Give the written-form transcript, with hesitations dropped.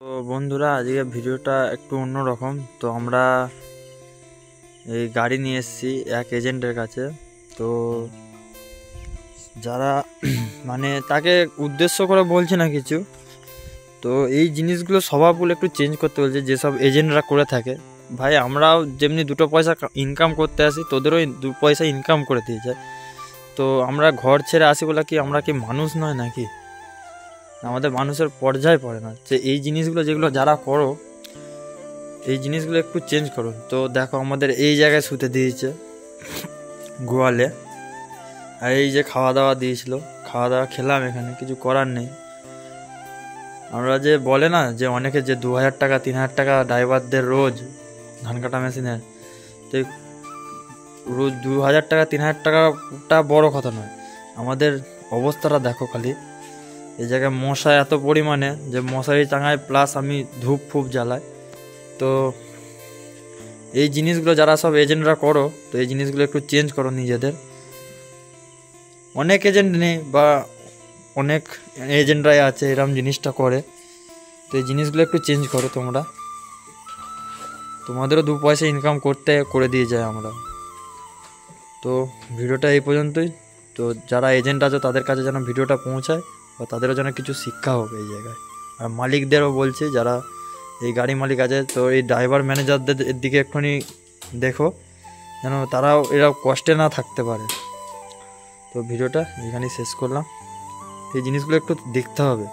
তো বন্ধুরা, আজকে ভিডিওটা একটু অন্যরকম। তো আমরা এই গাড়ি নিয়ে এসেছি এক এজেন্টের কাছে। তো যারা মানে তাকে উদ্দেশ্য করে বলছে না কিছু, তো এই জিনিসগুলো স্বভাবগুলো একটু চেঞ্জ করতে বলছে যেসব এজেন্টরা করে থাকে। ভাই, আমরাও যেমনি দুটো পয়সা ইনকাম করতে আসি, তোদেরও দু পয়সা ইনকাম করে দিয়ে যায়। তো আমরা ঘর ছেড়ে আসি বলে কি আমরা কি মানুষ নয় নাকি? আমাদের মানুষের পর্যায়ে পড়ে না যে এই জিনিসগুলো যেগুলো যারা করো, এই জিনিসগুলো একটু চেঞ্জ করো। তো দেখো, আমাদের এই জায়গায় শুতে দিয়েছে গোয়ালে, আর এই যে খাওয়া দাওয়া দিয়েছিল, খাওয়া দাওয়া খেলাম, এখানে কিছু করার নেই। আমরা যে বলে না যে অনেকে যে 2000 টাকা 3000 টাকা ড্রাইভারদের রোজ ধান কাটা মেশিনের, তো রোজ 2000 টাকা 3000 টাকাটা বড় কথা নয়। আমাদের অবস্থাটা দেখো খালি। এই জায়গায় মশা এত পরিমাণে যে মশারি টাঙায়, প্লাস আমি ধূপ ফুপ জ্বালাই। তো এই জিনিসগুলো যারা সব এজেন্টরা করো, তো এই জিনিসগুলো একটু চেঞ্জ করো নিজেদের। অনেক এজেন্ট নেই বা অনেক এজেন্টরাই আছে এরকম জিনিসটা করে। তো এই জিনিসগুলো একটু চেঞ্জ করো তোমরা, তোমাদেরও দু পয়সা ইনকাম করতে করে দিয়ে যায় আমরা। তো ভিডিওটা এই পর্যন্তই। তো যারা এজেন্ট আছে তাদের কাছে যেন ভিডিওটা পৌঁছায়, বা তাদেরও যেন কিছু শিক্ষা হোক এই জায়গায়। আর মালিকদেরও বলছি, যারা এই গাড়ি মালিক আছে, তো এই ড্রাইভার ম্যানেজারদের দিকে একটুখানি দেখো, যেন তারাও এরা কষ্টে না থাকতে পারে। তো ভিডিওটা এখানেই শেষ করলাম। এই জিনিসগুলো একটু দেখতে হবে।